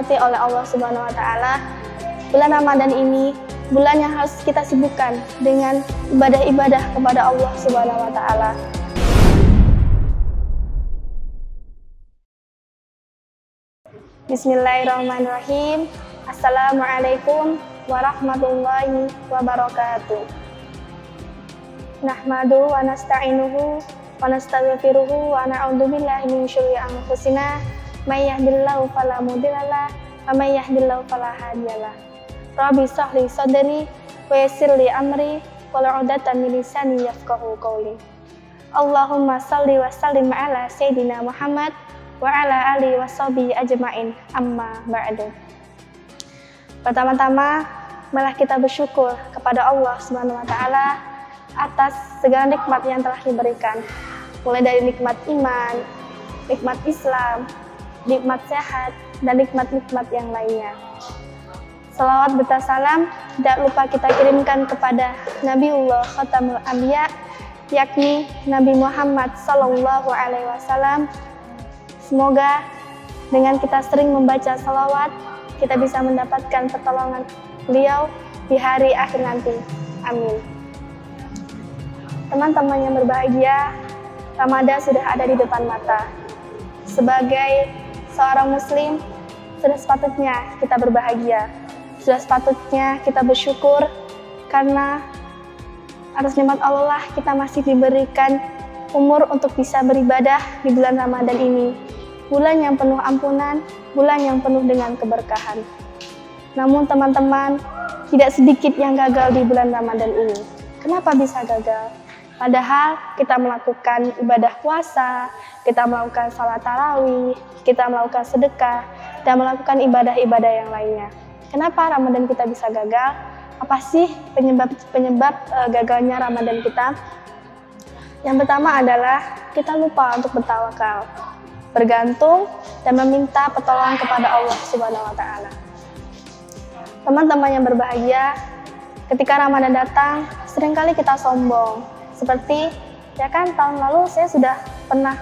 dirahmati oleh Allah Subhanahu wa taala, bulan Ramadan ini bulan yang harus kita sibukkan dengan ibadah-ibadah kepada Allah Subhanahu wa taala. Bismillahirrahmanirrahim. Assalamualaikum warahmatullahi wabarakatuh. Nahmadu wa nasta'inuhu wa nastaghfiruhu wa na'udzubillahi min syururi anfusina may yahdihillahu fala mudhillalah wa may yahdihillahu fala hadiyalah. Rabbi shrah li sadri wa yassir li amri wahlul 'uqdatam min lisani yafqahu qawli. Allahumma shalli wa sallim ala sayyidina Muhammad wa ala alihi washabihi ajmain, amma ba'du. Pertama-tama, malah kita bersyukur kepada Allah Subhanahu wa taala atas segala nikmat yang telah diberikan, mulai dari nikmat iman, nikmat Islam, nikmat sehat, dan nikmat-nikmat yang lainnya. Salawat serta salam tidak lupa kita kirimkan kepada Nabiullah Khatamul Anbiya, yakni Nabi Muhammad sallallahu alaihi wasallam. Semoga dengan kita sering membaca salawat, kita bisa mendapatkan pertolongan beliau di hari akhir nanti. Amin. Teman-teman yang berbahagia, Ramadan sudah ada di depan mata. Sebagai seorang muslim, sudah sepatutnya kita berbahagia. Sudah sepatutnya kita bersyukur karena atas nikmat Allah kita masih diberikan umur untuk bisa beribadah di bulan Ramadan ini. Bulan yang penuh ampunan, bulan yang penuh dengan keberkahan. Namun teman-teman, tidak sedikit yang gagal di bulan Ramadan ini. Kenapa bisa gagal? Padahal kita melakukan ibadah puasa, kita melakukan salat tarawih, kita melakukan sedekah, dan melakukan ibadah-ibadah yang lainnya. Kenapa Ramadan kita bisa gagal? Apa sih penyebab gagalnya Ramadan kita? Yang pertama adalah kita lupa untuk bertawakal, bergantung dan meminta pertolongan kepada Allah Subhanahu wa taala. Teman-teman yang berbahagia, ketika Ramadan datang, seringkali kita sombong. Seperti, ya kan, tahun lalu saya sudah pernah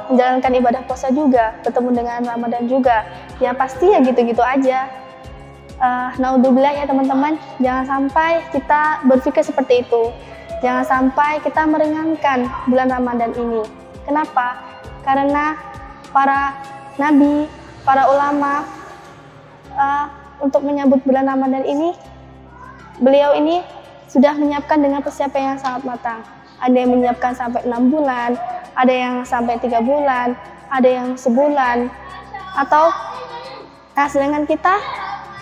menjalankan ibadah puasa juga, bertemu dengan Ramadan juga. Ya pasti ya gitu-gitu aja. Naudzubillah ya teman-teman, jangan sampai kita berpikir seperti itu. Jangan sampai kita meringankan bulan Ramadan ini. Kenapa? Karena para nabi, para ulama untuk menyambut bulan Ramadan ini, beliau ini sudah menyiapkan dengan persiapan yang sangat matang. Ada yang menyiapkan sampai 6 bulan, ada yang sampai 3 bulan, ada yang sebulan. Atau, sedangkan kita,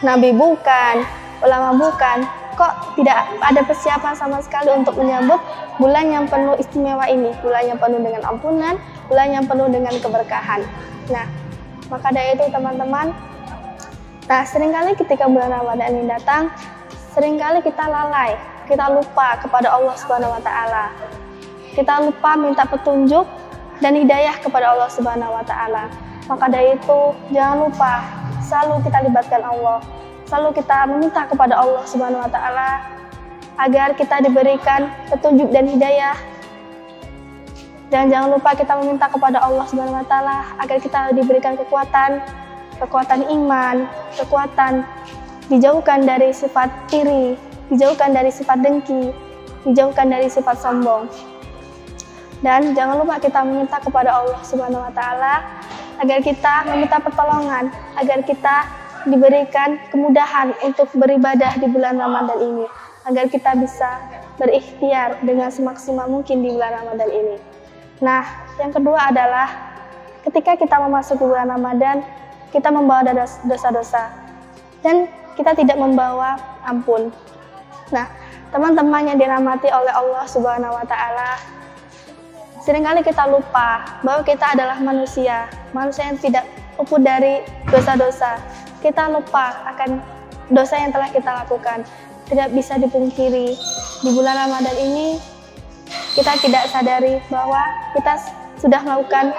nabi bukan, ulama bukan, kok tidak ada persiapan sama sekali untuk menyambut bulan yang penuh istimewa ini, bulan yang penuh dengan ampunan, bulan yang penuh dengan keberkahan. Nah, maka dari itu teman-teman, seringkali ketika bulan Ramadan ini datang, seringkali kita lalai, kita lupa kepada Allah Subhanahu wa taala. Kita lupa minta petunjuk dan hidayah kepada Allah Subhanahu wa taala. Maka dari itu, jangan lupa selalu kita libatkan Allah. Selalu kita meminta kepada Allah Subhanahu wa taala agar kita diberikan petunjuk dan hidayah. Dan jangan lupa kita meminta kepada Allah Subhanahu wa taala agar kita diberikan kekuatan iman, kekuatan dijauhkan dari sifat iri, dijauhkan dari sifat dengki, dijauhkan dari sifat sombong. Dan jangan lupa kita meminta kepada Allah Subhanahu wa taala agar kita meminta pertolongan, agar kita diberikan kemudahan untuk beribadah di bulan Ramadan ini, agar kita bisa berikhtiar dengan semaksimal mungkin di bulan Ramadan ini. Nah, yang kedua adalah ketika kita memasuki bulan Ramadan, kita membawa dosa-dosa dan kita tidak membawa ampun. Nah, teman-teman yang dirahmati oleh Allah Subhanahu wa taala, seringkali kita lupa bahwa kita adalah manusia yang tidak luput dari dosa-dosa. Kita lupa akan dosa yang telah kita lakukan. Tidak bisa dipungkiri, di bulan Ramadan ini kita tidak sadari bahwa kita sudah melakukan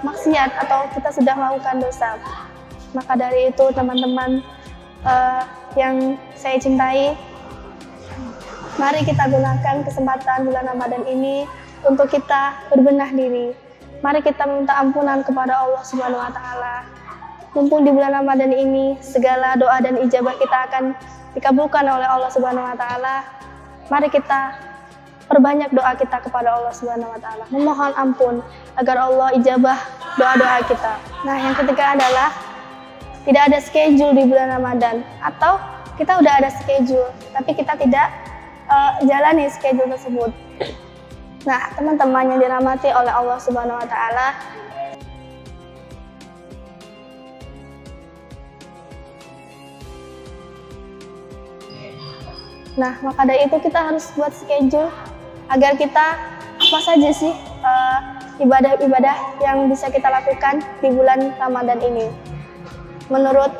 maksiat atau kita sudah melakukan dosa. Maka dari itu teman-teman yang saya cintai, mari kita gunakan kesempatan bulan Ramadan ini untuk kita berbenah diri. Mari kita minta ampunan kepada Allah Subhanahu wa taala. mumpung di bulan Ramadan ini segala doa dan ijabah kita akan dikabulkan oleh Allah Subhanahu wa taala. Mari kita perbanyak doa kita kepada Allah Subhanahu wa taala, memohon ampun agar Allah ijabah doa-doa kita. Nah, yang ketiga adalah tidak ada schedule di bulan Ramadan, atau kita udah ada schedule tapi kita tidak jalani schedule tersebut. Nah, teman-teman yang dirahmati oleh Allah Subhanahu wa taala, nah, maka dari itu kita harus buat schedule agar kita apa saja sih ibadah-ibadah yang bisa kita lakukan di bulan Ramadan ini. Menurut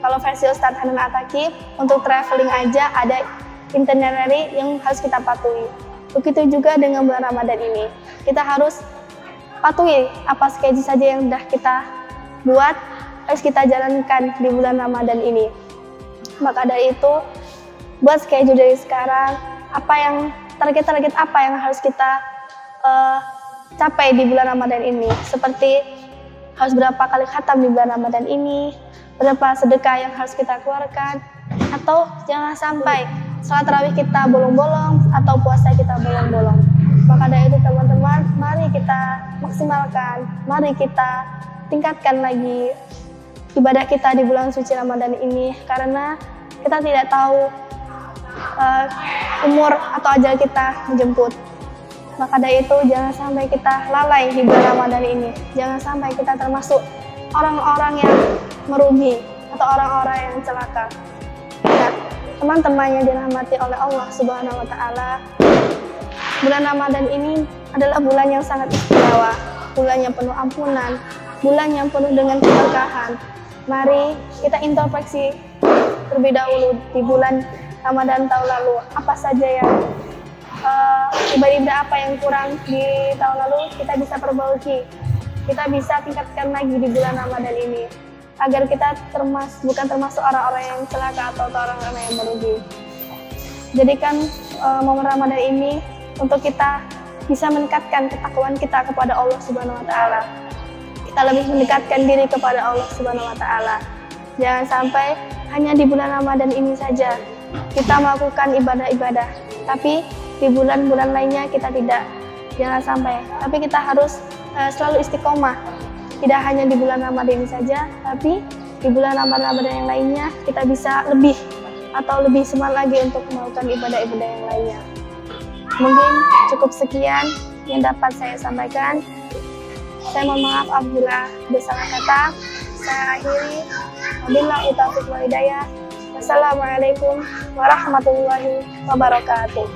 kalau versi Ustadz Hanan Ataqi, untuk traveling aja ada itinerary yang harus kita patuhi. Begitu juga dengan bulan Ramadan ini, kita harus patuhi apa schedule saja yang sudah kita buat, harus kita jalankan di bulan Ramadan ini. Maka dari itu, buat schedule dari sekarang, apa yang target-target apa yang harus kita capai di bulan Ramadan ini, seperti harus berapa kali khatam di bulan Ramadan ini, berapa sedekah yang harus kita keluarkan, atau jangan sampai salat tarawih kita bolong-bolong atau puasa kita bolong-bolong. Maka dari itu teman-teman, mari kita maksimalkan, mari kita tingkatkan lagi ibadah kita di bulan suci Ramadan ini, karena kita tidak tahu umur atau ajal kita menjemput. Maka dari itu jangan sampai kita lalai di bulan Ramadan ini. Jangan sampai kita termasuk orang-orang yang merugi atau orang-orang yang celaka. Nah, teman-teman yang dirahmati oleh Allah Subhanahu wa taala, bulan Ramadan ini adalah bulan yang sangat istimewa, bulan yang penuh ampunan, bulan yang penuh dengan keberkahan. Mari kita introspeksi terlebih dahulu di bulan Ramadan tahun lalu, apa saja yang ibadah apa yang kurang di tahun lalu kita bisa perbaiki, kita bisa tingkatkan lagi di bulan Ramadan ini agar kita bukan termasuk orang-orang yang celaka atau orang-orang yang merugi. Jadikan momen Ramadan ini untuk kita bisa meningkatkan ketakwaan kita kepada Allah Subhanahu wa taala. Kita lebih mendekatkan diri kepada Allah Subhanahu wa taala. Jangan sampai hanya di bulan Ramadan ini saja kita melakukan ibadah-ibadah, tapi di bulan-bulan lainnya kita tidak. Jangan sampai, tapi kita harus selalu istiqomah. Tidak hanya di bulan Ramadan ini saja, tapi di bulan Ramadan yang lainnya kita bisa lebih semangat lagi untuk melakukan ibadah-ibadah yang lainnya. Mungkin cukup sekian yang dapat saya sampaikan. Saya mohon maaf apabila ada salah kata. Saya akhiri. Wabillahi taufiq wal hidayah. Wassalamualaikum warahmatullahi wabarakatuh.